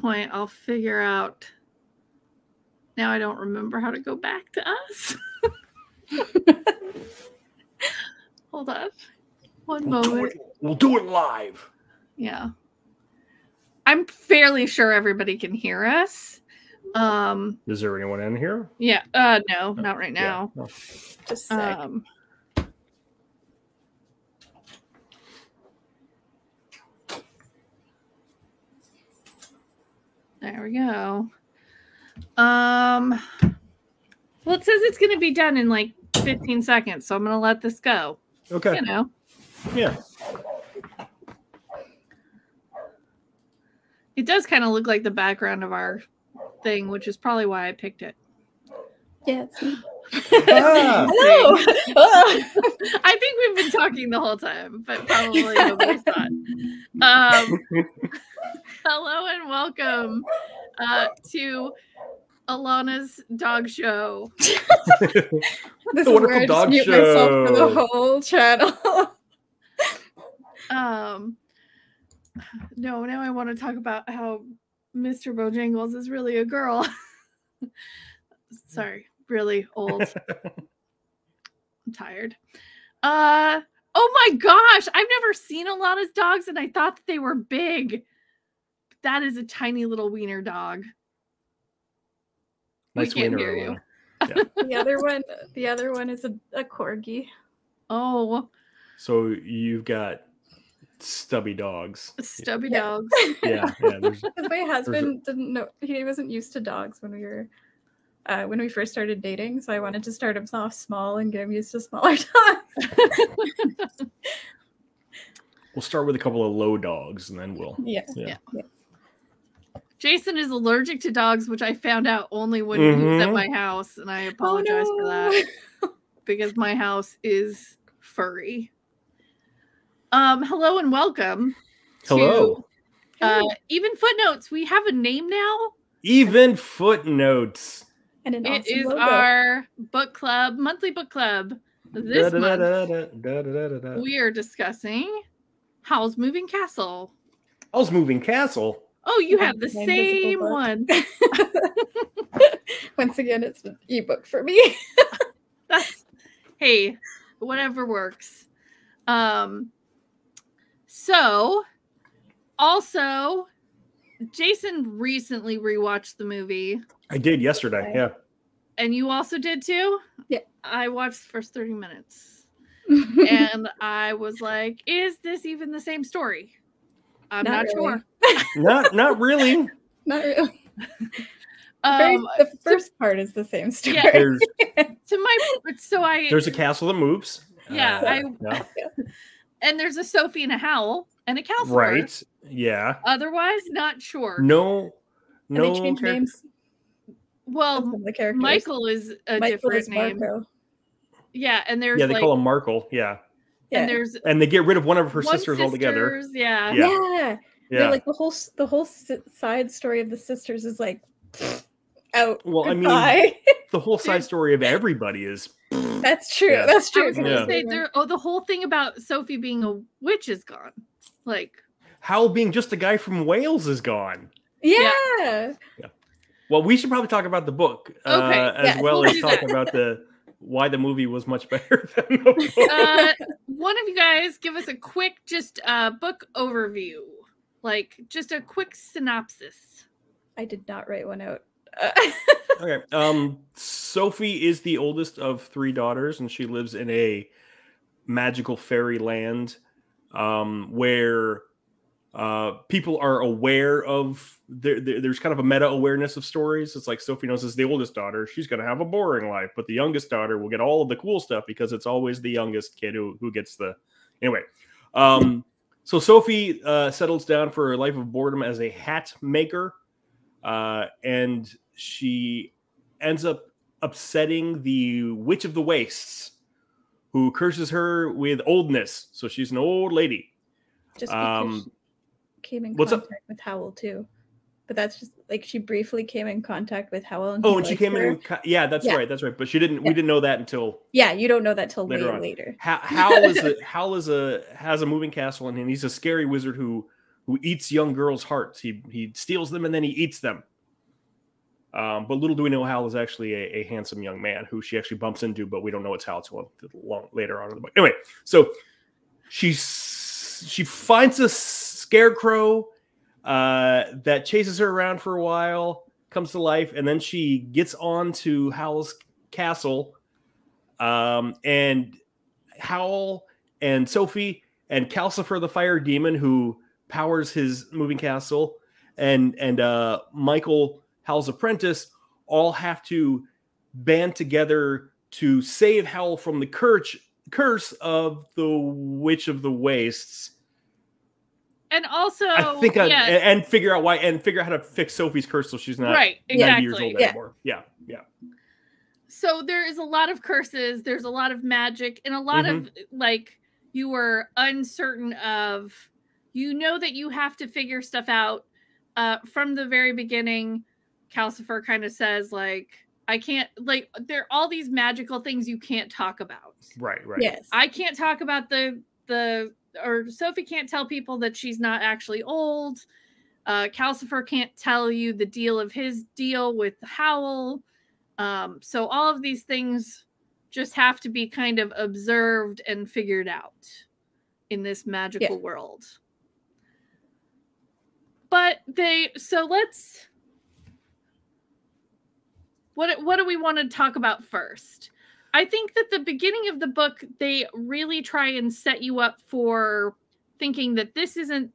point, I'll figure out. Now I don't remember how to go back to us. Hold on. One moment. We'll do it live. Yeah. I'm fairly sure everybody can hear us. Is there anyone in here? Yeah. No, not right now. Yeah, no. Just a sec. There we go. Well, it says it's going to be done in like 15 seconds, so I'm going to let this go. Okay. You know. Yeah. It does kind of look like the background of our thing, which is probably why I picked it. Yeah. Ah. Hello. I think we've been talking the whole time, but probably nobody's thought. Hello and welcome to Alana's dog show. This The wonderful I dog just mute myself for the show. whole channel. No, now I want to talk about how Mr. Bojangles is really a girl. Sorry, really old. I'm tired. Oh my gosh, I've never seen Alana's dogs, and I thought that they were big. That is a tiny little wiener dog. Nice We can't wiener, hear you. Alana. The other one is a corgi. Oh, So you've got stubby dogs. stubby Yeah. dogs. Yeah. Because my husband didn't know, he wasn't used to dogs when we first started dating, so I wanted to start him off small and get him used to smaller dogs. We'll start with a couple of low dogs, and then we'll. Yeah. Jason is allergic to dogs, which I found out only when he was at my house, and I apologize for that because my house is furry. Hello and welcome. Hello. To, Even Footnotes. We have a name now. Even Footnotes. And an It awesome is logo. our book club, monthly book club. This month we are discussing Howl's Moving Castle. Howl's Moving Castle. Oh, you have the Invisible same book. one. Once again, it's an ebook for me. Hey, whatever works. So also Jason recently rewatched the movie. I did yesterday. Yeah. And you also did too? Yeah. I watched the first 30 minutes. And I was like, is this even the same story? I'm not really. sure. Not really. Not really. The first part is the same story. Yeah. There's There's a castle that moves. Yeah, yeah. and there's a Sophie and a Howl and a counselor. Right. Yeah. Otherwise, not sure. And they changed names. Well, of the characters. Michael is a Michael different is name. Marco. Yeah, and there's Yeah, they call him Markle. Yeah. and Yeah. and they get rid of one of her one sisters altogether. Yeah. Yeah. They're like the whole side story of the sisters is like out. Well, Goodbye. I mean, the whole side story of everybody is. That's true. Yeah. That's I true. was gonna say the whole thing about Sophie being a witch is gone. Like Howl being just a guy from Wales is gone. Yeah. Well, we should probably talk about the book as well we'll as do talk that. about why the movie was much better than the book. One of you guys give us a quick just book overview, like just a quick synopsis. I did not write one out. Okay. Sophie is the oldest of 3 daughters, and she lives in a magical fairy land where people are aware of there's kind of a meta awareness of stories. It's like Sophie knows as the oldest daughter, she's going to have a boring life, but the youngest daughter will get all of the cool stuff because it's always the youngest kid who gets the anyway. So Sophie settles down for a life of boredom as a hat maker, and she ends up upsetting the Witch of the Wastes, who curses her with oldness. So she's an old lady. Just because she came in contact with Howl too. But that's just like she briefly came in contact with Howl. And she came in. Yeah, that's right. That's right. But she didn't. We didn't know that until. Yeah, you don't know that till later. Later. Howl has a moving castle, and he's a scary wizard who who eats young girls' hearts. He steals them and then he eats them. But little do we know, Howl is actually a handsome young man who she actually bumps into, but we don't know it's Howl until later on in the book. Anyway, so she finds a scarecrow that chases her around for a while, comes to life, and then she gets on to Howl's castle. And Howl and Sophie and Calcifer the fire demon who powers his moving castle and Michael, Howl's apprentice, all have to band together to save Howl from the curse of the Witch of the Wastes. And also, I think, and figure out why, and figure out how to fix Sophie's curse so she's not 90 years old anymore. Yeah. So there is a lot of curses. There's a lot of magic, and a lot of like you were uncertain of. You know that you have to figure stuff out from the very beginning. Calcifer kind of says like, I can't, like, there are all these magical things you can't talk about. Right. Yes. I can't talk about or Sophie can't tell people that she's not actually old. Calcifer can't tell you the deal of his deal with Howl. So all of these things just have to be kind of observed and figured out in this magical world. But what do we want to talk about first? I think that the beginning of the book, they really try and set you up for thinking that this isn't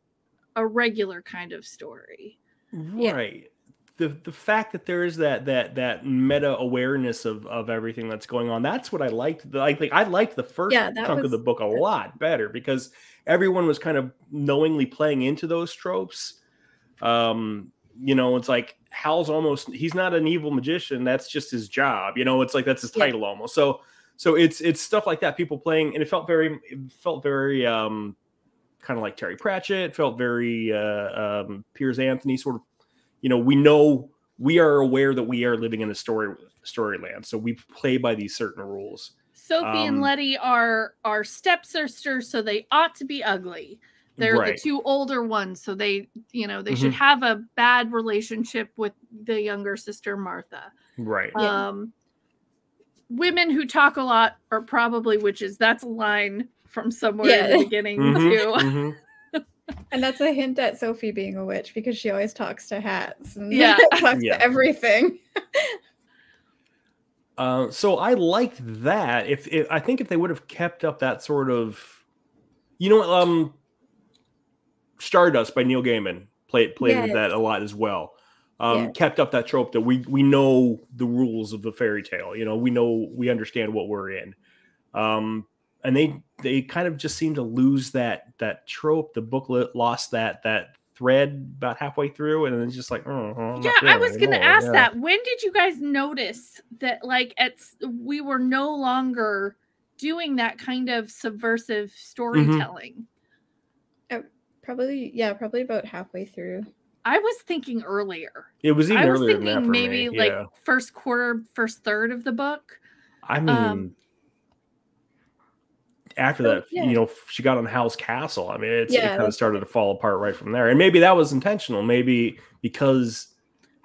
a regular kind of story. Right. The fact that there is that meta awareness of everything that's going on, that's what I liked. I liked the first chunk of the book a lot better because everyone was kind of knowingly playing into those tropes. It's like Howl's he's not an evil magician. That's just his job. It's like that's his title almost. So it's stuff like that. People playing, and it felt very kind of like Terry Pratchett. It felt very Piers Anthony sort of. We are aware that we are living in a storyland, so we play by these certain rules. Sophie and Letty are stepsisters, so they ought to be ugly. They're the two older ones, so they should have a bad relationship with the younger sister Martha. Right. Women who talk a lot are probably witches. That's a line from somewhere in the beginning too. And that's a hint at Sophie being a witch because she always talks to hats and talks to everything. So I liked that. I think if they would have kept up that sort of, Stardust by Neil Gaiman played with that a lot as well. Kept up that trope that we know the rules of the fairy tale. We understand what we're in. And they kind of just seem to lose that trope. The booklet lost that thread about halfway through, and then it's just like, I was going to ask that. When did you guys notice that? Like, we were no longer doing that kind of subversive storytelling. Probably about halfway through. I was thinking earlier. It was even earlier than that for maybe me. Like first quarter, first third of the book. I mean. After that, she got on Howl's castle. I mean, it kind of started to fall apart right from there. And maybe that was intentional. Maybe because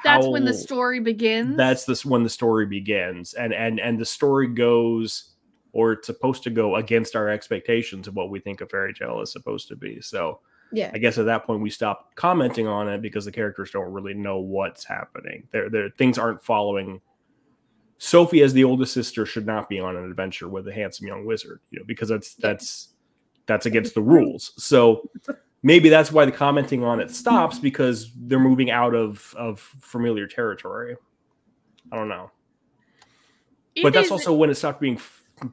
that's when the story begins. That's when the story begins. And the story goes, or it's supposed to go against our expectations of what we think a fairy tale is supposed to be. So I guess at that point we stopped commenting on it because the characters don't really know what's happening. Their things aren't following. Sophie, as the oldest sister, should not be on an adventure with a handsome young wizard, because that's against the rules. So maybe that's why the commenting on it stops, because they're moving out of familiar territory. I don't know. But that's also when it stopped being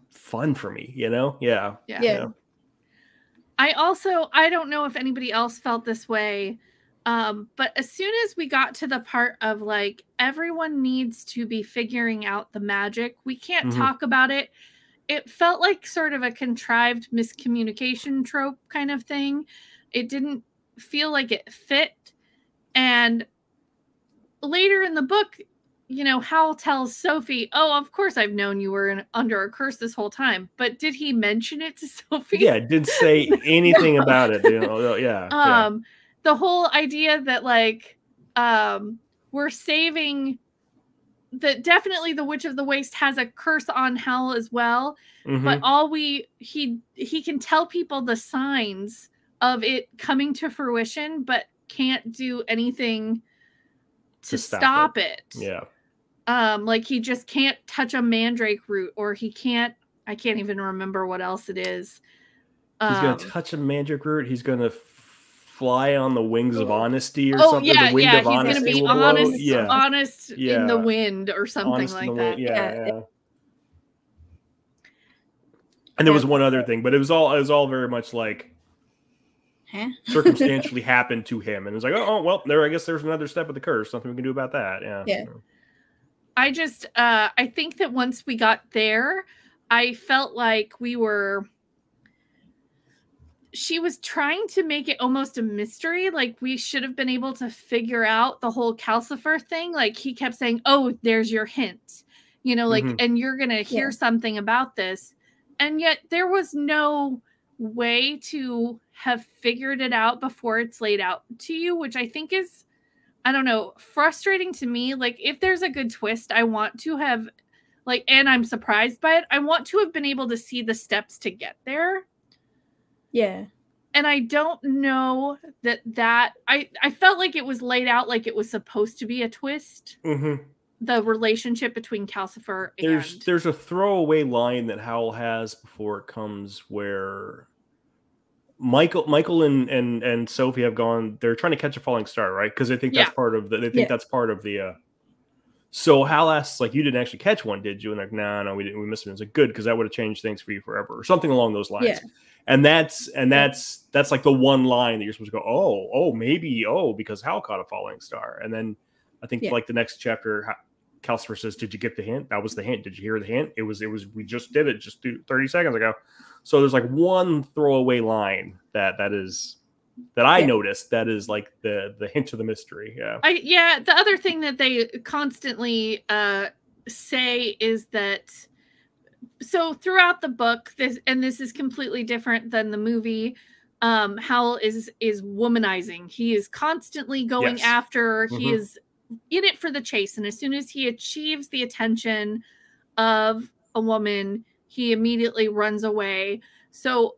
fun for me, Yeah. I don't know if anybody else felt this way. But as soon as we got to the part of like everyone needs to be figuring out the magic, we can't talk about it. It felt like sort of a contrived miscommunication trope kind of thing. It didn't feel like it fit. And later in the book, Howl tells Sophie, "Oh, of course I've known you were under a curse this whole time." But did he mention it to Sophie? Yeah, didn't say anything about it. Yeah. the whole idea that like we're saving that definitely the Witch of the Waste has a curse on Howl as well. But he can tell people the signs of it coming to fruition, but can't do anything to stop it. Yeah. Like he just can't touch a mandrake root, or he can't, I can't even remember what else it is. He's gonna touch a mandrake root. He's gonna fly on the wings of honesty or something. Yeah, the wind yeah. of He's honesty gonna be will honest, blow. honest in the wind or something honest like that. Yeah. And there was one other thing, but it was all very much like circumstantially happened to him, and it was like, oh well, I guess there's another step of the curse. Nothing we can do about that. Yeah. I just I think that once we got there, I felt like she was trying to make it almost a mystery. Like we should have been able to figure out the whole Calcifer thing. Like he kept saying, oh, there's your hint, you know, like, and you're going to hear something about this. And yet there was no way to have figured it out before it's laid out to you, which I think is, I don't know, frustrating to me. Like if there's a good twist, I want to have like, and I'm surprised by it. I want to have been able to see the steps to get there. Yeah. And I don't know that I felt like it was laid out like it was supposed to be a twist. The relationship between Calcifer and there's a throwaway line that Howl has before it comes where Michael and Sophie have gone. They're trying to catch a falling star, right? Because they think that's part of that's part of the. So Hal asks, like, you didn't actually catch one, did you? And like, no, we didn't. We missed it. It's like, good, because that would have changed things for you forever, or something along those lines. Yeah. And that's like the one line that you're supposed to go, maybe, because Hal caught a falling star. And then I think like the next chapter, Calcifer says, "Did you get the hint? That was the hint. Did you hear the hint? It was. We just did it just 30 seconds ago." So there's like one throwaway line that I noticed that is like the hint to the mystery. Yeah. The other thing that they constantly say is that so throughout the book, this is completely different than the movie. Howl is womanizing. He is constantly going after. He is in it for the chase, and as soon as he achieves the attention of a woman, he immediately runs away. So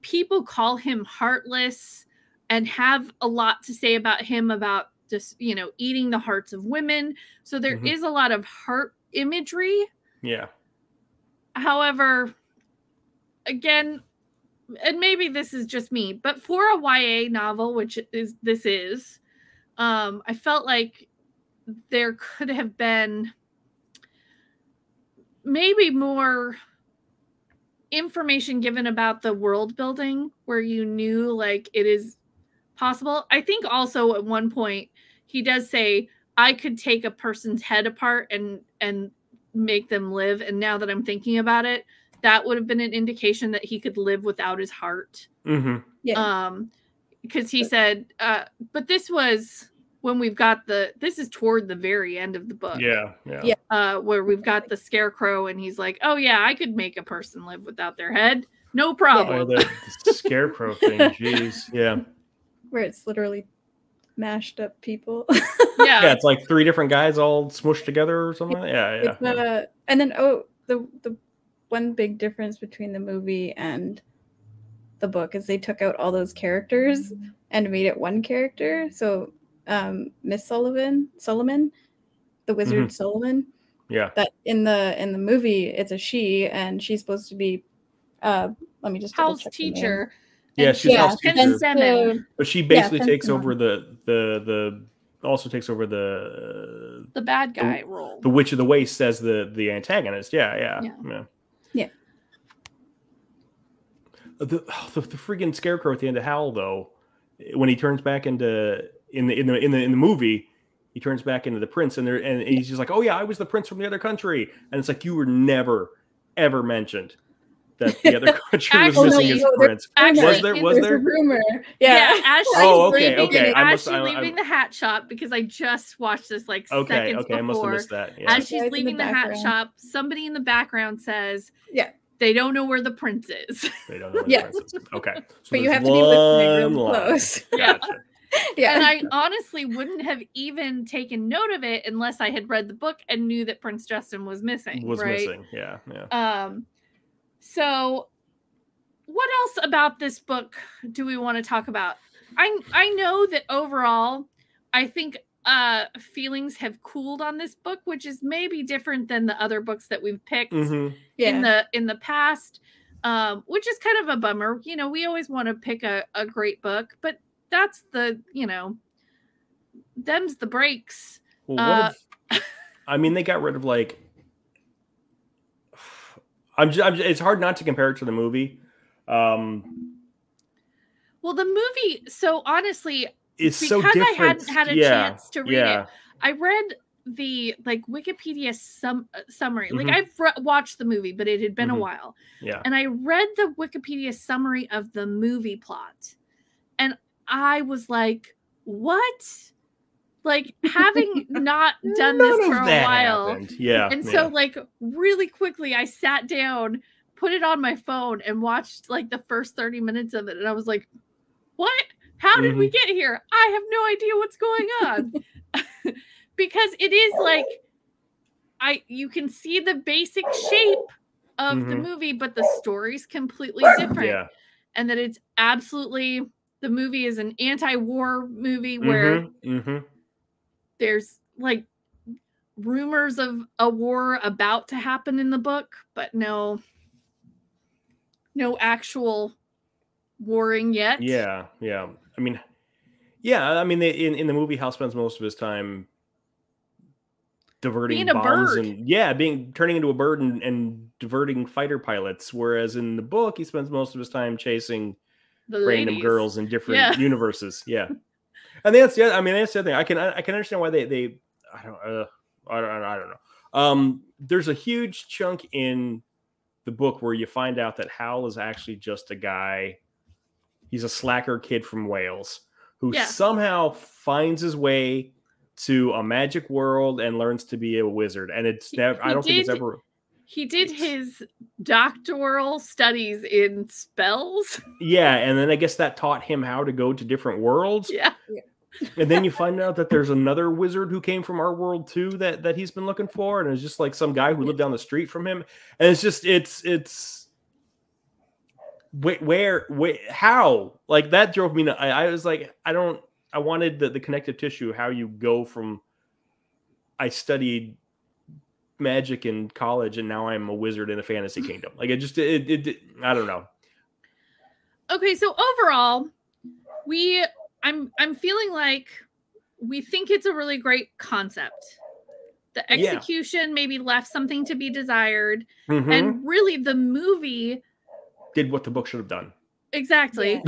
people call him heartless and have a lot to say about him, about just, eating the hearts of women. So there is a lot of heart imagery. Yeah. However, again, and maybe this is just me, but for a YA novel, which this is, I felt like there could have been maybe more information given about the world building where you knew like it is possible. I think also at one point he does say, I could take a person's head apart and make them live. And now that I'm thinking about it, that would have been an indication that he could live without his heart. Because he said, but this was when we've got this is toward the very end of the book. Where we've got the scarecrow and he's like, oh yeah, I could make a person live without their head. No problem. The scarecrow thing. Jeez. Yeah. Where it's literally mashed up people. Yeah, it's like 3 different guys all smushed together or something. Yeah. And then the one big difference between the movie and the book is they took out all those characters and made it one character. So Miss Solomon, the wizard Solomon. Yeah. That in the movie it's a she, and she's supposed to be let me just Howl's teacher. Yeah, she's Howl's teacher. But she basically takes over the bad guy role. The Witch of the Waste as the antagonist. Yeah. The freaking scarecrow at the end of Howl, though, when he turns back into in the movie, he turns back into the prince, and he's just like, oh yeah, I was the prince from the other country, and it's like you were never ever mentioned that the other country was missing his prince. Was there a rumor? Ashley's leaving the hat shop, because I just watched this seconds before. I must have missed that. Yeah. As she's leaving the hat shop, somebody in the background says, they don't know where the prince is. They don't know where the prince is. Okay. So but you have to be listening real close. Gotcha. Yeah. And I honestly wouldn't have even taken note of it unless I had read the book and knew that Prince Justin was missing. Yeah, yeah. So what else about this book do we want to talk about? I know that overall, I think feelings have cooled on this book, which is maybe different than the other books that we've picked in the past, which is kind of a bummer. You know, we always want to pick a great book, but that's the, you know, them's the breaks. Well, I mean, they got rid of like. It's hard not to compare it to the movie. Well, the movie, so honestly, it's because so different. I hadn't had a chance to read it, I read the like Wikipedia summary. Like I've watched the movie, but it had been a while. Yeah. And I read the Wikipedia summary of the movie plot, and I was like, "What?" Like having not done this for a while. Happened. Yeah. And so like really quickly I sat down, put it on my phone and watched like the first 30 minutes of it. And I was like, what? How did we get here? I have no idea what's going on. Because it is like you can see the basic shape of the movie, but the story's completely different. Yeah. And that it's absolutely, the movie is an anti-war movie where there's like rumors of a war about to happen in the book, but no actual warring yet. Yeah, yeah. I mean, in the movie, Hal spends most of his time diverting bombs and turning into a bird and diverting fighter pilots, whereas in the book he spends most of his time chasing random girls in different universes. Yeah. And that's the other thing. I can understand why they I don't know. There's a huge chunk in the book where you find out that Howl is actually just a guy. He's a slacker kid from Wales who somehow finds his way to a magic world and learns to be a wizard. And it's never. I don't think it's ever. He did his doctoral studies in spells. Yeah, and then I guess that taught him how to go to different worlds. Yeah. And then you find out that there's another wizard who came from our world too that he's been looking for, and it's just like some guy who lived down the street from him. And it's just where how, like, that drove me. I was like, I wanted the connective tissue, how you go from I studied magic in college and now I'm a wizard in a fantasy kingdom. Like it I don't know. Okay, so overall, I'm feeling like we think it's a really great concept. The execution maybe left something to be desired, and really the movie did what the book should have done. Exactly.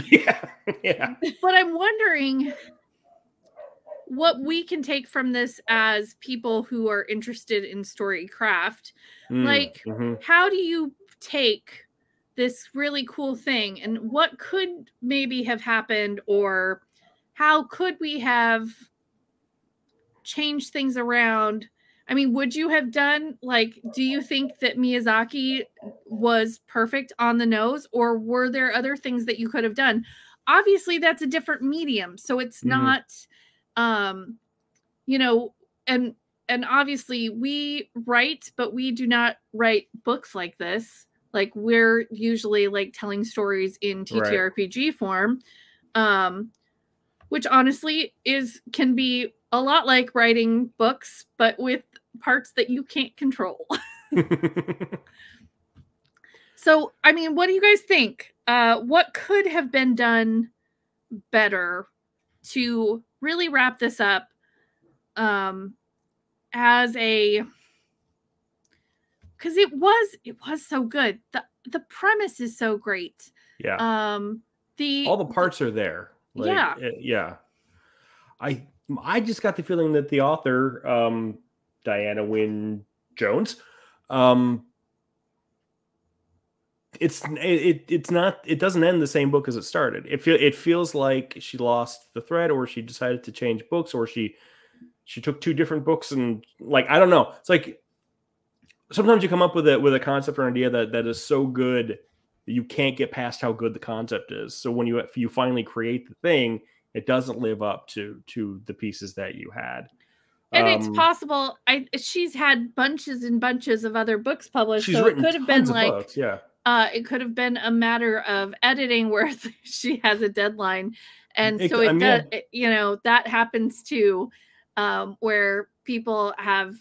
Yeah. But I'm wondering what we can take from this as people who are interested in story craft. Like, how do you take this really cool thing and what could maybe have happened, or how could we have changed things around? I mean, would you have done, like, do you think that Miyazaki was perfect on the nose, or were there other things that you could have done? Obviously, that's a different medium, so it's not, you know, and obviously we write, but we do not write books like this. Like, we're usually like telling stories in TTRPG form, which honestly can be a lot like writing books, but with parts that you can't control. So, I mean, what do you guys think? What could have been done better to really wrap this up as a... Because it was so good. The premise is so great. Yeah. All the parts are there. Like, yeah. I just got the feeling that the author, Diana Wynne Jones, it doesn't end the same book as it started. It feels like she lost the thread, or she decided to change books, or she took two different books, and, like, I don't know. It's like sometimes you come up with a concept or an idea that is so good that you can't get past how good the concept is. So when you finally create the thing, It doesn't live up to the pieces that you had. And it's possible she's had bunches and bunches of other books published. She's so written it could have been like books, yeah. It could have been a matter of editing where she has a deadline. And so that happens too, where people have,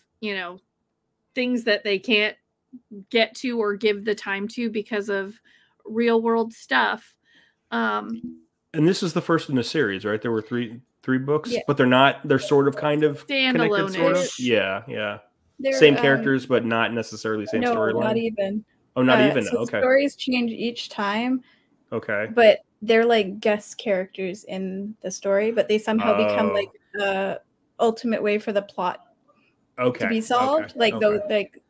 things that they can't get to or give the time to because of real world stuff. And this is the first in the series, right? There were three books, but they're sort of kind of connected, sort of. Yeah. Same characters, but not necessarily same storyline. Not even. Oh, not even. So okay. Stories change each time. Okay. But they're like guest characters in the story, but they somehow become like the ultimate way for the plot to be solved. Like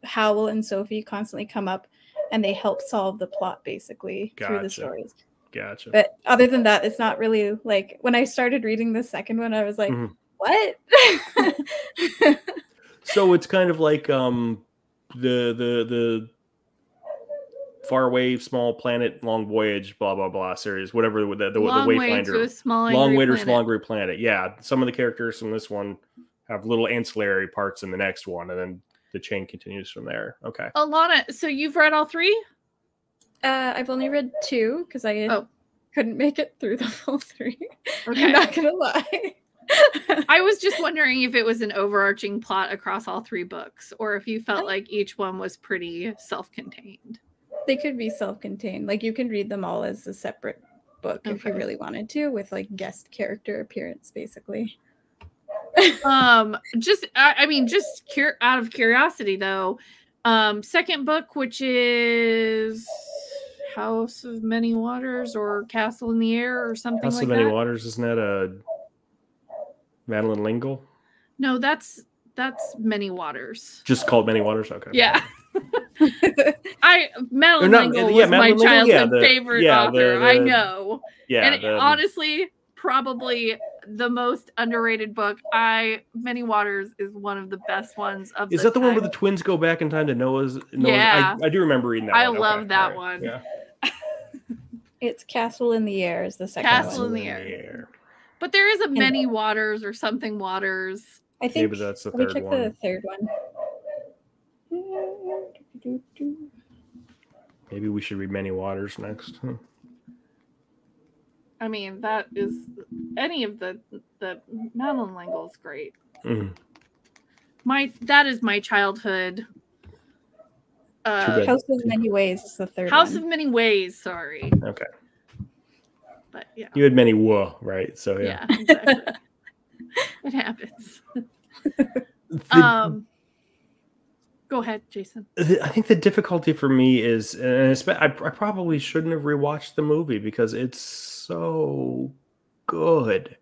Howl and Sophie constantly come up and they help solve the plot basically through the stories. Gotcha. But other than that, it's not really like when I started reading the second one, I was like, what? So it's kind of like the Faraway Small Planet Long Voyage blah blah blah series, whatever the Wayfinder Long Way to a Small Angry Planet. Yeah, some of the characters from this one have little ancillary parts in the next one, and then the chain continues from there. Okay. Alana, so you've read all three? I've only read 2 because I couldn't make it through the full 3. Okay. I'm not gonna lie. I was just wondering if it was an overarching plot across all 3 books, or if you felt like each one was pretty self-contained. They could be self-contained. Like you can read them all as a separate book if you really wanted to, with like guest character appearance, basically. Just out of curiosity though, second book, which is House of Many Waters or Castle in the Air or something like that. House of Many Waters, isn't that a Madeline L'Engle? No, that's Many Waters. Just called Many Waters? Okay. Yeah. Madeline L'Engle was my childhood favorite author. I know. Yeah. And honestly, probably the most underrated book. Many Waters is one of the best ones of Is that the one where the twins go back in time to Noah's? Yeah. I do remember reading that one. I love that one. Yeah. It's Castle in the Air is the second Castle in the Air. But there is a Many Waters or something Waters. I think maybe that's the third one. Let me check the third one. Maybe we should read Many Waters next. I mean, that is any of the Madeline L'Engle is great. That is my childhood. House of Many Ways is the third House one. of Many Ways, sorry. Okay. But yeah. You had many right? So yeah. Yeah, exactly. It happens. Go ahead, Jason. I think the difficulty for me is, and I probably shouldn't have rewatched the movie because it's so good,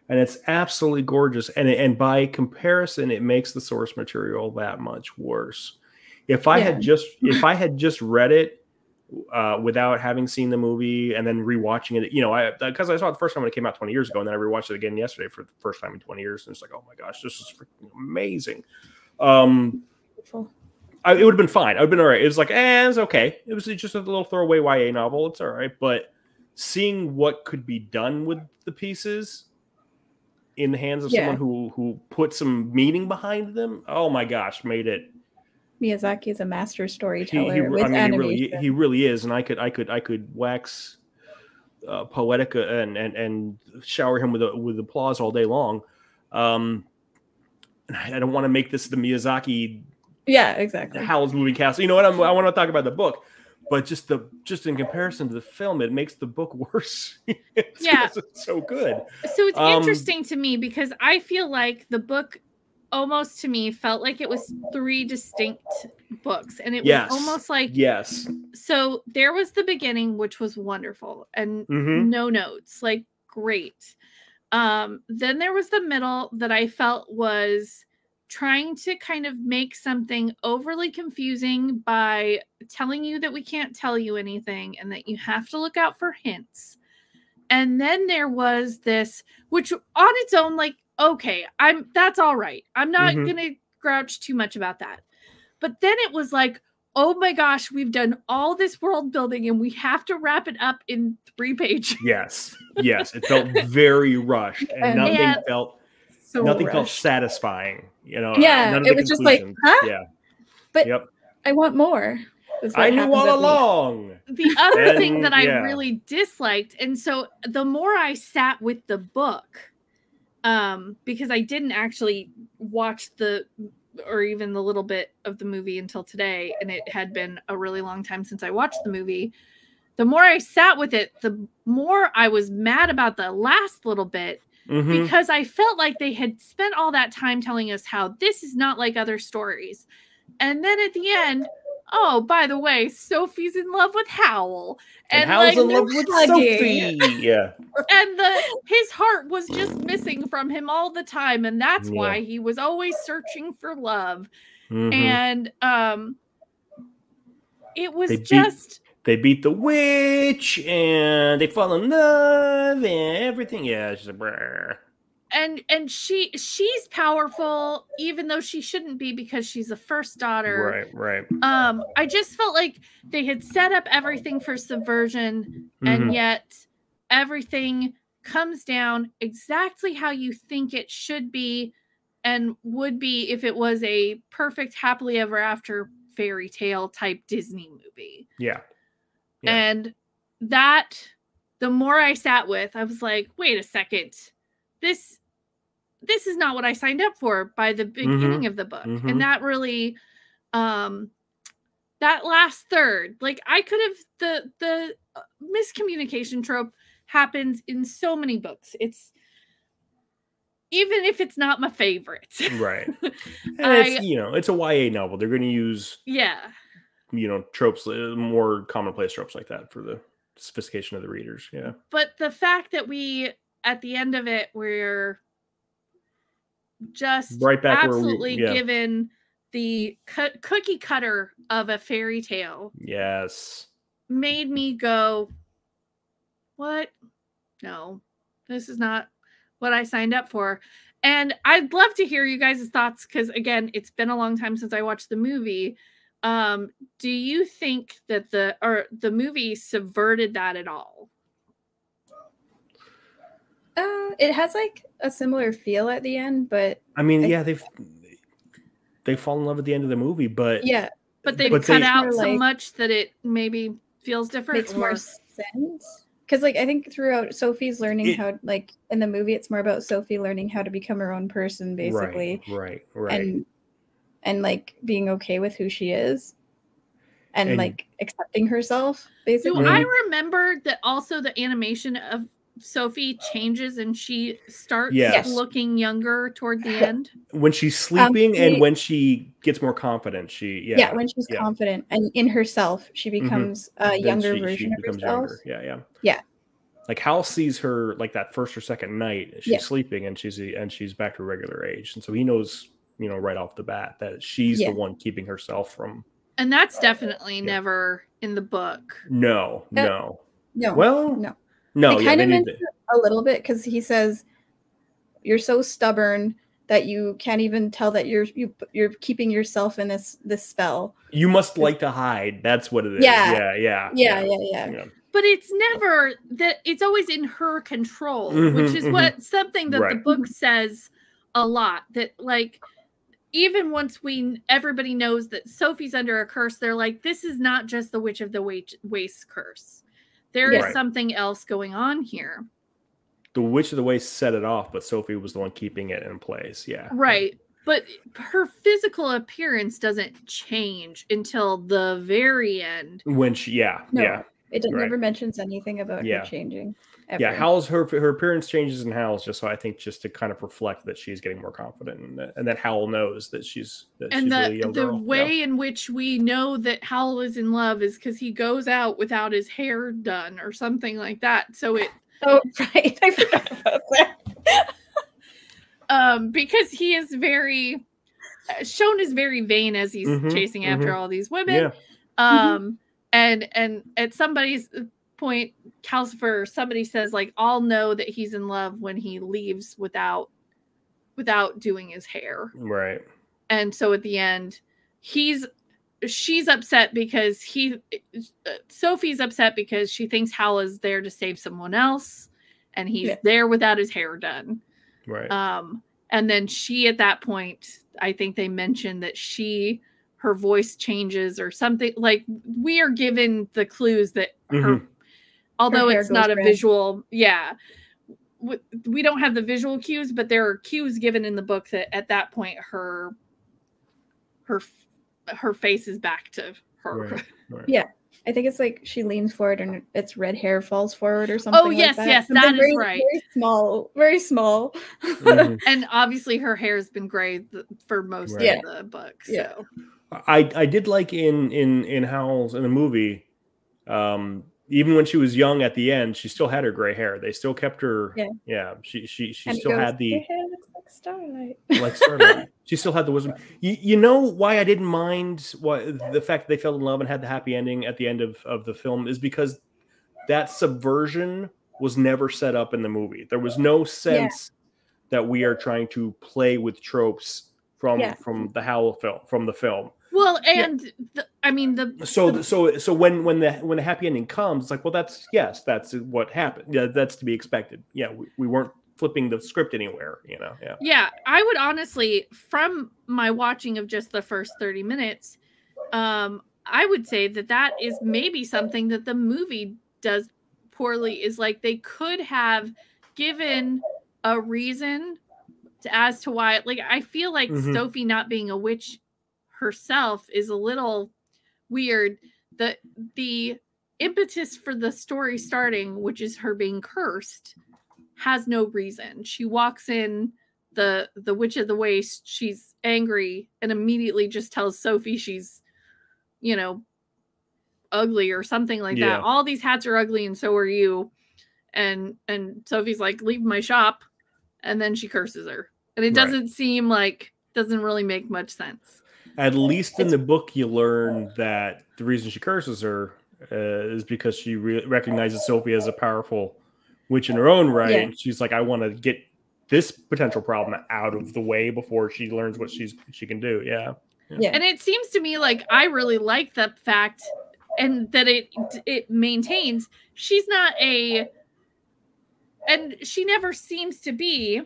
and it's absolutely gorgeous. And by comparison, it makes the source material that much worse. If I had just read it without having seen the movie and then rewatching it, because I saw it the first time when it came out 20 years ago, and then I rewatched it again yesterday for the first time in 20 years, and it's like, oh my gosh, this is freaking amazing. It would have been fine. I would have been all right. It was like, it's okay. It was just a little throwaway YA novel. It's all right. But seeing what could be done with the pieces in the hands of someone who put some meaning behind them, oh my gosh, made it. Miyazaki is a master storyteller with animation. He really is, and I could wax poetic and shower him with applause all day long. I don't want to make this the Miyazaki. Yeah, exactly. Howl's Moving Castle. You know what? I want to talk about the book, but just in comparison to the film, it makes the book worse. It's so good. So it's interesting to me because I feel like the book almost to me felt like it was 3 distinct books, and it was almost like So there was the beginning, which was wonderful, and no notes, like great. Then there was the middle that I felt was trying to kind of make something overly confusing by telling you that we can't tell you anything and that you have to look out for hints. And then there was this, which on its own, like, okay, that's all right. I'm not going to grouch too much about that. But then it was like, oh my gosh, we've done all this world building and we have to wrap it up in 3 pages. Yes. It felt very rushed, and nothing felt satisfying. You know, Yeah, none of it the was just like, conclusions. huh? Yeah. But Yep. I want more. I knew all along. The other thing that I really disliked, and so the more I sat with the book, because I didn't actually watch or even the little bit of the movie until today, and it had been a really long time since I watched the movie. The more I sat with it, the more I was mad about the last little bit, because I felt like they had spent all that time telling us how this is not like other stories. And then at the end, oh, by the way, Sophie's in love with Howl. And Howl's in love with Sophie. Yeah. And his heart was just missing from him all the time. And that's why he was always searching for love. And it was they beat the witch and they fall in love and everything. Yeah, it's just brr. And she's powerful, even though she shouldn't be, because she's a first daughter. Right. I just felt like they had set up everything for subversion, and yet everything comes down exactly how you think it should be and would be if it was a perfect happily ever after fairy tale type Disney movie. Yeah. And that, the more I sat with, I was like, wait a second. This is not what I signed up for by the beginning of the book. And that really, that last third, like I could have, the miscommunication trope happens in so many books. It's, even if it's not my favorite. Right. And it's a YA novel. They're going to use, tropes, more commonplace tropes like that for the sophistication of the readers. Yeah. But the fact that at the end of it, we're just right back absolutely given the cookie cutter of a fairy tale. Yes. Made me go, what? No, this is not what I signed up for. And I'd love to hear you guys' thoughts, because again, it's been a long time since I watched the movie. Do you think that the movie subverted that at all? It has like a similar feel at the end, but I mean, they fall in love at the end of the movie, but but they cut out so much that it maybe feels different. Makes more sense. Because like I think throughout Sophie's learning how, like in the movie, it's more about Sophie learning how to become her own person, basically. Right. And like being okay with who she is, and like accepting herself, basically. Do I remember that also the animation of Sophie changes and she starts looking younger toward the end? When she's sleeping and when she gets more confident, when she's confident and in herself, she becomes a younger version of herself. Yeah. Like Hal sees her like that first or second night. She's sleeping and she's back to her regular age, and so he knows, right off the bat that she's the one keeping herself from. And that's definitely never in the book. No. Well, no. No, they kind of mention it a little bit, because he says, "You're so stubborn that you can't even tell that you're keeping yourself in this spell. You must like to hide." That's what it is. Yeah. But it's never that. It's always in her control, which is something that the book says a lot. That like, even once everybody knows that Sophie's under a curse, they're like, this is not just the Witch of the Waste curse. There is something else going on here. The Witch of the Waste set it off, but Sophie was the one keeping it in place. Yeah. Right. But her physical appearance doesn't change until the very end. When she, it never mentions anything about her changing. Ever. Yeah, Howl's her appearance changes in Howl's just to kind of reflect that she's getting more confident, and that Howl knows that she's really a young girl. The way in which we know that Howl is in love is because he goes out without his hair done or something like that. So it. Oh right, I forgot about that. Because he is very shown as very vain as he's chasing after all these women. Yeah. And at somebody's point, Calcifer, somebody says like, I'll know that he's in love when he leaves without doing his hair. Right. And so at the end, he's she's upset because Sophie's upset because she thinks Howl is there to save someone else, and he's there without his hair done. Right. And then she, at that point, I think they mentioned that her voice changes or something. Like, we are given the clues that although it's not a visual, we don't have the visual cues, but there are cues given in the book that at that point her face is back to her. Right. Yeah. I think it's like she leans forward and its red hair falls forward or something. Oh, yes, like that. yes, something that is right. Very small, very small. And obviously her hair has been gray for most of the book. So. Yeah. I did like in Howl's in the movie, even when she was young at the end, she still had her gray hair. They still kept her. Yeah. She still had the. Your hair looks like starlight. Like starlight. She still had the wisdom. You know why I didn't mind the fact that they fell in love and had the happy ending at the end of the film is because that subversion was never set up in the movie. There was no sense that we are trying to play with tropes from the Howl film, from the film. Well, and so when the happy ending comes, it's like, well, that's what happened. Yeah, that's to be expected. Yeah, we weren't flipping the script anywhere, you know. Yeah, I would honestly, from my watching of just the first 30 minutes, I would say that is maybe something that the movie does poorly. Is like they could have given a reason as to why. Like, I feel like Sophie not being a witch herself is a little weird. The impetus for the story starting, which is her being cursed, has no reason. She walks in, the Witch of the Waste, she's angry and immediately just tells Sophie she's, ugly or something like that. All these hats are ugly and so are you. And Sophie's like, leave my shop. And then she curses her. And it doesn't seem like, doesn't really make much sense. At least in the book, you learn that the reason she curses her is because she recognizes Sophie as a powerful witch in her own right. Yeah. She's like, I want to get this potential problem out of the way before she learns what she can do. Yeah. And it seems to me like I really like the fact and that it maintains she's not and she never seems to be,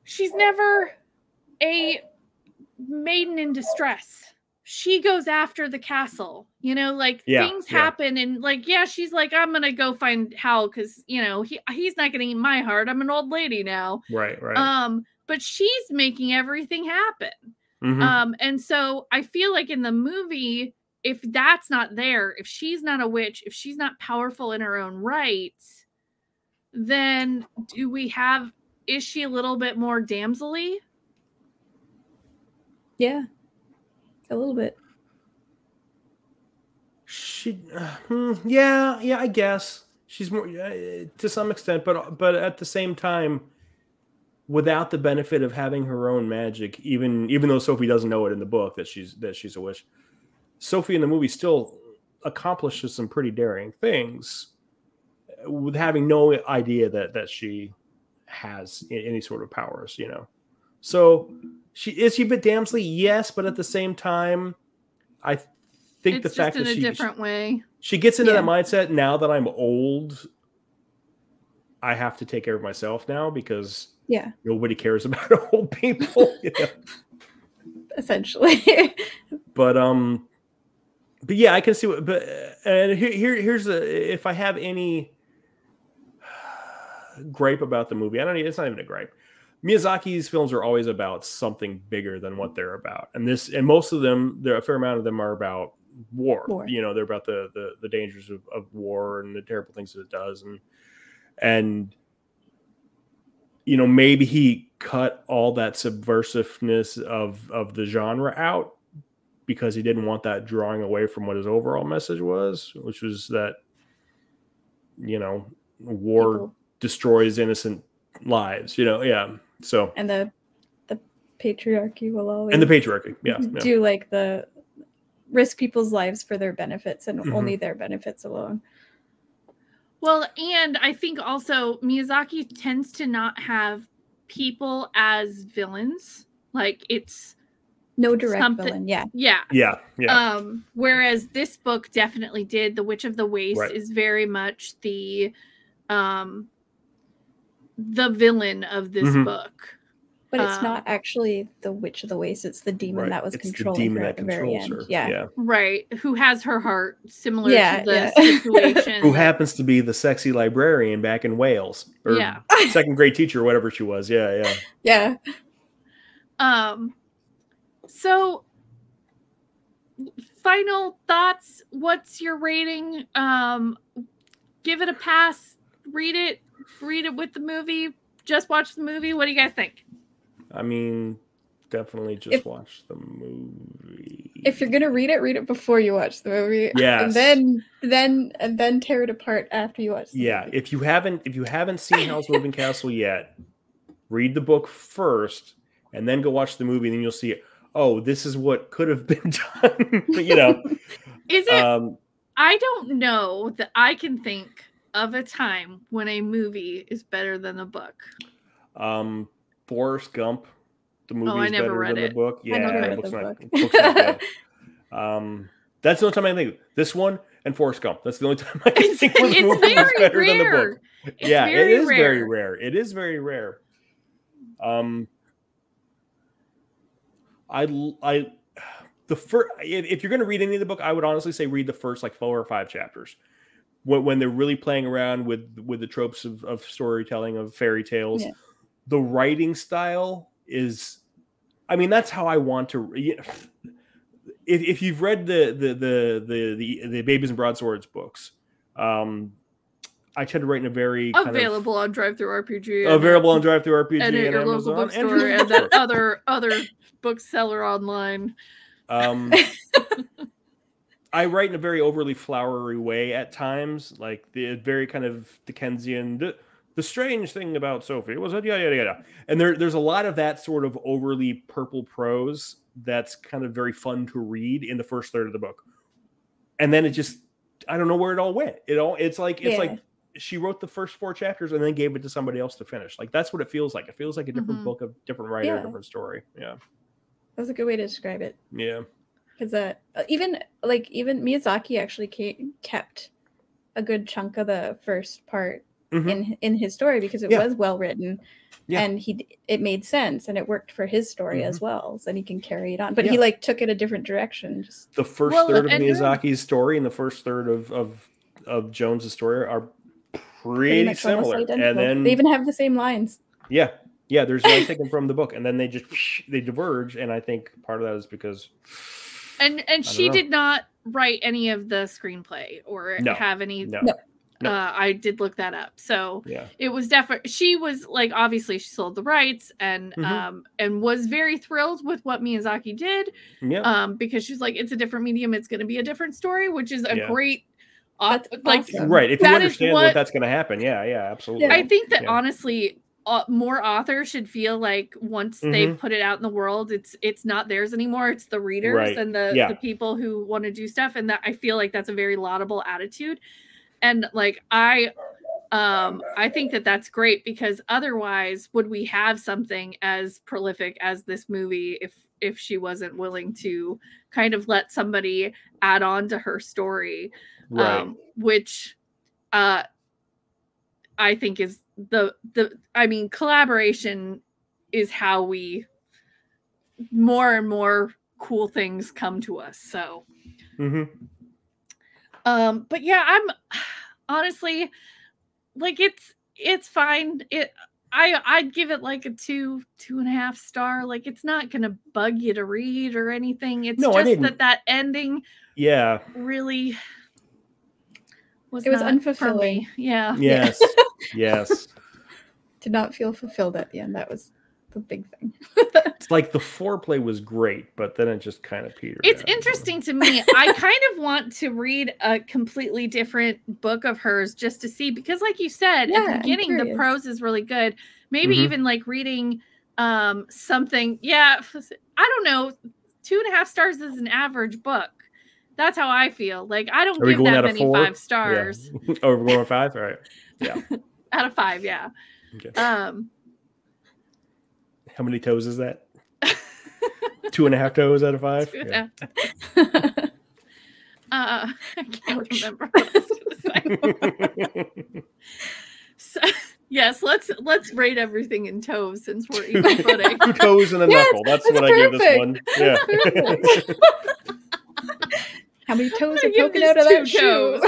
she's never a maiden in distress. She goes after the castle, things happen and she's like, I'm going to go find Howl because, he's not going to eat my heart. I'm an old lady now. Right. But she's making everything happen. And so I feel like in the movie, if that's not there, if she's not a witch, if she's not powerful in her own right, then is she a little bit more damsel-y? Yeah. A little bit. I guess she's more to some extent, but at the same time, without the benefit of having her own magic, even though Sophie doesn't know it in the book that she's a witch, Sophie in the movie still accomplishes some pretty daring things with having no idea that she has any sort of powers, So is she a bit damsel-y? Yes, but at the same time, I think it's the fact just that in a different way. She gets into that mindset now that I'm old. I have to take care of myself now because nobody cares about old people. Essentially. But yeah, I can see what. But and here's if I have any gripe about the movie, it's not even a gripe. Miyazaki's films are always about something bigger than what they're about, and most of them, a fair amount of them are about war. They're about the dangers of war and the terrible things that it does, and maybe he cut all that subversiveness of the genre out because he didn't want that drawing away from what his overall message was, which was that war destroys innocent lives. So and the patriarchy will always do like the risk people's lives for their benefits and only their benefits alone. Well, and I think also Miyazaki tends to not have people as villains. Like it's No direct something. villain. Yeah. Yeah. Yeah. Whereas this book definitely did. The Witch of the Waste Right. is very much the villain of this book. But it's not actually the Witch of the Waste. It's the demon that was controlling the demon her that at the very end. her. Yeah. Right. Who has her heart similar Yeah, to the yeah. situation. Who happens to be the sexy librarian back in Wales. Or second grade teacher, whatever she was. Yeah. Yeah. So final thoughts. What's your rating? Give it a pass. Read it with the movie. Just watch the movie. What do you guys think? I mean, definitely just watch the movie. If you're gonna read it before you watch the movie. Yes. And then tear it apart after you watch the movie. If you haven't seen Howl's Moving Castle yet, read the book first and then go watch the movie, and then you'll see, oh, this is what could have been done. Is it I don't know that I can think of a time when a movie is better than a book. Forrest Gump, the movie is better than the book. Yeah, it looks not good. That's the only time I think this one and Forrest Gump. That's the only time I can think where the movie is better than the book. It is very rare. It is very rare. If you're going to read any of the book, I would honestly say read the first 4 or 5 chapters. When they're really playing around with the tropes of storytelling, of fairy tales. Yeah. The writing style is, I mean, that's how I want to. If you've read the Babies and Broadswords books, I tend to write in a very available on DriveThruRPG. Available on DriveThruRPG and at your local bookstore and that other bookseller online. I write in a very overly flowery way at times, like the very kind of Dickensian. The strange thing about Sophie was that yada. And there's a lot of that sort of overly purple prose that's kind of very fun to read in the first third of the book. And then it just, I don't know where it all went. It's like she wrote the first 4 chapters and then gave it to somebody else to finish. Like that's what it feels like. It feels like a different book, of different writer, different story. Yeah. That's a good way to describe it. Yeah. Because even Miyazaki actually kept a good chunk of the first part in his story because it was well written, and it made sense and it worked for his story as well, so he can carry it on. But he took it a different direction. Just the first third of Miyazaki's story and the first third of Jones's story are pretty similar, and then they even have the same lines. Yeah, there's lines taken from the book, and then they diverge, and I think part of that is because. And she did not write any of the screenplay or have any. No. I did look that up. So it was definitely, she was obviously she sold the rights and was very thrilled with what Miyazaki did. Yeah. Because she's like, it's a different medium. It's going to be a different story, which is a great, awesome. Right. If you understand what that's going to happen. Yeah, absolutely. I think that honestly, more authors should feel like once they put it out in the world, it's not theirs anymore. It's the readers and the people who want to do stuff. And that I feel like that's a very laudable attitude. And I think that that's great, because otherwise would we have something as prolific as this movie if she wasn't willing to kind of let somebody add on to her story, which I think is collaboration is how we more and more cool things come to us. So, but yeah, I'm honestly it's fine. I'd give it a 2.5 star. It's not gonna bug you to read or anything. It's that ending. Yeah. Really. It was unfulfilling. Yeah. Yes. Yes. Did not feel fulfilled at the end. That was the big thing. It's the foreplay was great, but then it just kind of petered. It's interesting to me. I kind of want to read a completely different book of hers just to see, because like you said at the beginning, the prose is really good. Maybe even reading something. Yeah. I don't know. 2.5 stars is an average book. That's how I feel. I don't give that many 5 stars. Yeah. Oh, we're going 5? All right. Yeah. Out of 5, yeah. Okay. How many toes is that? 2.5 toes out of 5. Yeah. I can't remember what I was going to say. So, yes, let's rate everything in toes since we're even footing. 2 toes and a knuckle. That's what I give this one. Yeah. How many toes are poking out of that shoe?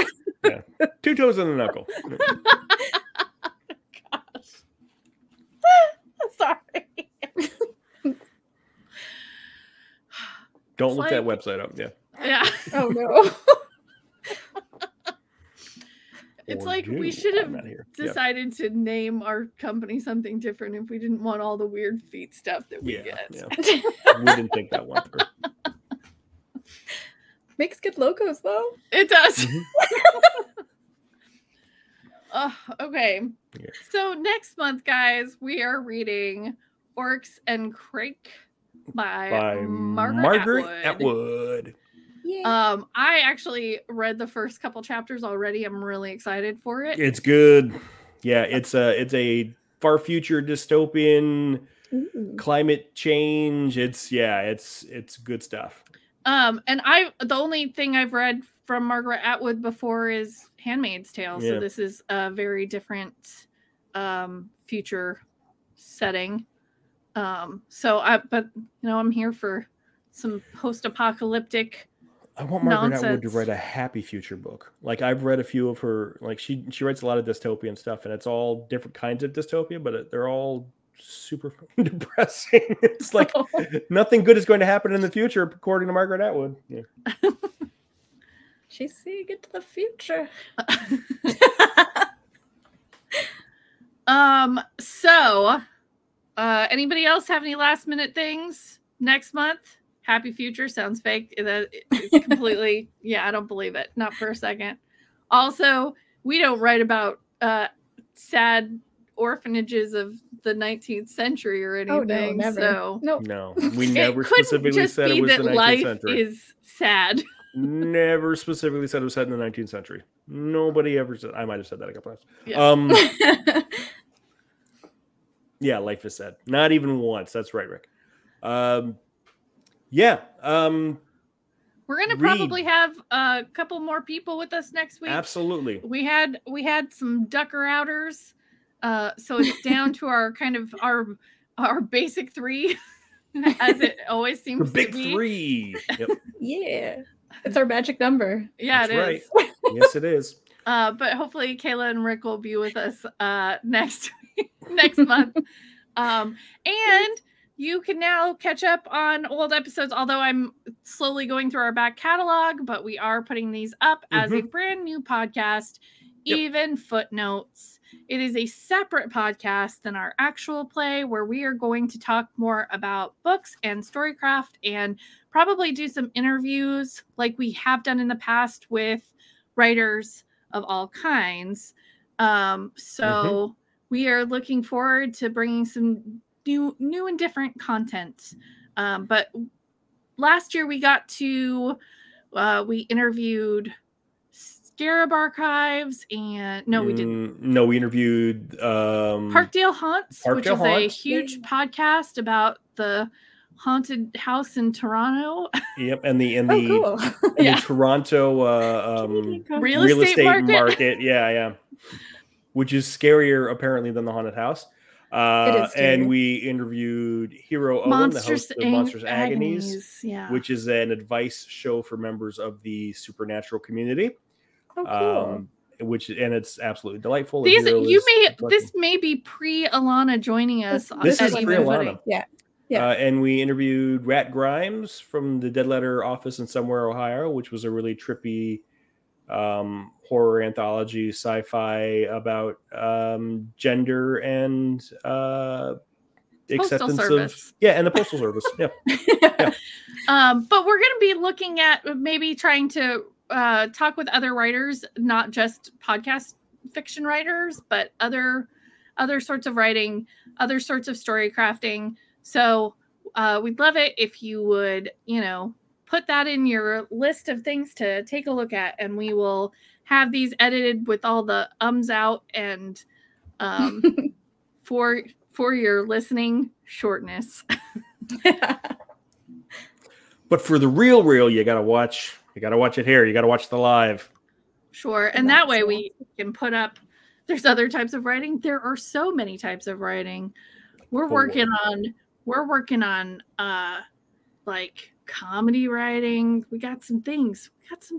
Yeah. 2 toes and a knuckle. Gosh. Sorry. Don't look that website up. Yeah. Yeah. Oh no. It's like we should have decided to name our company something different if we didn't want all the weird feet stuff that we get. Yeah. We didn't think that one through. Makes good logos though. It does. Mm-hmm. Okay. Yeah. So next month, guys, we are reading Orcs and Crake by Margaret Atwood. Yeah. I actually read the first couple chapters already. I'm really excited for it. It's good. Yeah, it's a far future dystopian climate change. It's good stuff. And the only thing I've read from Margaret Atwood before is Handmaid's Tale. Yeah. So this is a very different future setting. But I'm here for some post-apocalyptic. I want Margaret nonsense. Atwood to write a happy future book. Like I've read a few of her, like she writes a lot of dystopian stuff, and it's all different kinds of dystopia, but they're all super depressing. It's like nothing good is going to happen in the future, according to Margaret Atwood. Yeah. She's seeing into the future. So anybody else have any last minute things next month? Happy future sounds fake. It's completely, I don't believe it. Not for a second. Also, we don't write about sad orphanages of the 19th century or anything. Oh, no, never. So No, we never specifically said it was the 19th life century. Is sad. Never specifically said it was set in the 19th century. Nobody ever said. I might have said that a couple times. Yeah. Yeah, life is sad. Not even once. That's right, Rick. We're gonna probably have a couple more people with us next week. Absolutely. We had some ducker outers, so it's down to our kind of our basic 3, as it always seems The big to be. 3. Yep. Yeah, it's our magic number. Yeah, That's it is. right. Yes, it is. But hopefully Kayla and Rick will be with us next month. And you can now catch up on old episodes, although I'm slowly going through our back catalog, but we are putting these up as a brand new podcast, even footnotes. It is a separate podcast than our actual play, where we are going to talk more about books and storycraft and probably do some interviews like we have done in the past with writers of all kinds. So we are looking forward to bringing some new and different content. But last year we got to we interviewed Scarab Archives, and we didn't. No, we interviewed Parkdale Haunts, which is a huge podcast about the haunted house in Toronto. Yep, and the cool. the Toronto real estate market. Yeah. Which is scarier apparently than the haunted house. And we interviewed Hero Owen, the host of Monsters Agonies, which is an advice show for members of the supernatural community. Oh, cool. And it's absolutely delightful. This may be pre-Alana joining us. This is pre-Alana. Yeah. And we interviewed Rat Grimes from the Dead Letter office in Somewhere, Ohio, which was a really trippy horror anthology sci-fi about gender and acceptance and the postal service. Yeah. But we're going to be looking at maybe trying to talk with other writers, not just podcast fiction writers, but other sorts of writing, other sorts of story crafting. So we'd love it if you would, put that in your list of things to take a look at, and we will have these edited with all the ums out and for your listening shortness. But for the real, you gotta watch it here. You gotta watch the live. Sure. And that way we can put up, there's other types of writing. There are so many types of writing. We're working on like comedy writing. We got some things.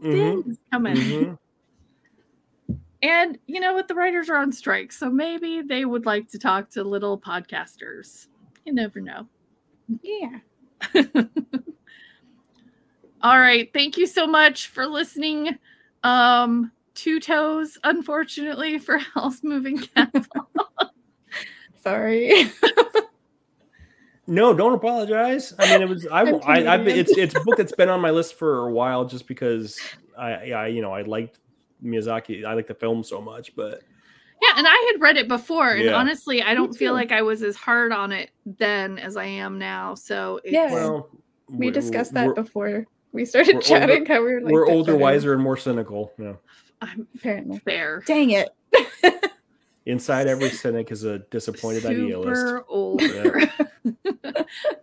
Things coming. Mm-hmm. And you know what? The writers are on strike. So maybe they would like to talk to little podcasters. You never know. Yeah. All right. Thank you so much for listening. Two toes, unfortunately, for Howl's Moving Castle. Sorry. No, don't apologize. I mean, it was it's a book that's been on my list for a while just because I liked Miyazaki. I like the film so much, but yeah, and I had read it before, and honestly, I don't feel like I was as hard on it then as I am now. So we discussed that before we started chatting. Older, how we were like, we're older, wiser, and more cynical. Yeah, I'm apparently fair. Dang it. Inside every cynic is a disappointed idealist. Super older. Yeah.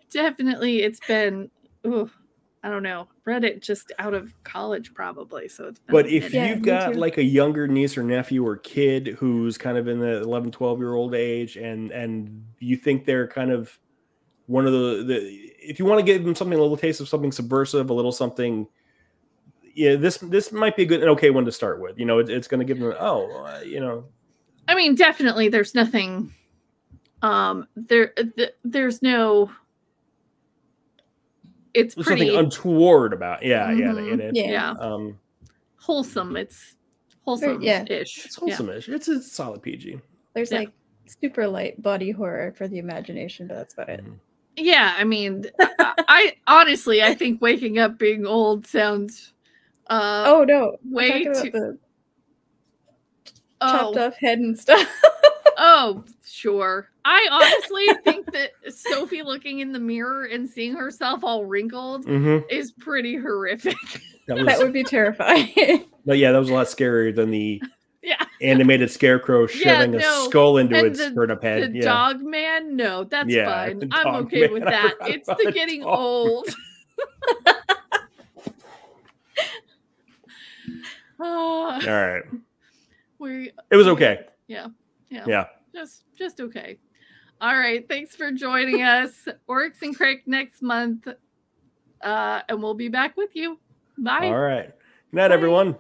Definitely, it's been. I don't know. Read it just out of college, probably. So it's. But if you've got like a younger niece or nephew or kid who's kind of in the 11, 12-year-old age, and you think they're kind of one of the if you want to give them something, a little taste of something subversive, a little something. Yeah, this might be an okay one to start with. You know, it's going to give them. I mean, definitely, there's nothing. There's no. There's pretty something untoward about in it. Yeah. Wholesome. It's wholesome-ish. It's wholesome-ish. It's a solid PG. There's like super light body horror for the imagination, but that's about it. Yeah, I mean, I honestly, I think waking up being old sounds. Oh no! Way too. Chopped off head and stuff. Oh, sure. I honestly think that Sophie looking in the mirror and seeing herself all wrinkled is pretty horrific. That would be terrifying. But yeah, that was a lot scarier than the animated scarecrow shoving a skull into its turnip head. The dog man? No, that's fine. I'm okay with that. It's the getting old. All right. It was okay. Yeah. Just okay. All right. Thanks for joining us. Oryx and Crick next month. And we'll be back with you. Bye. All right. Good night, everyone.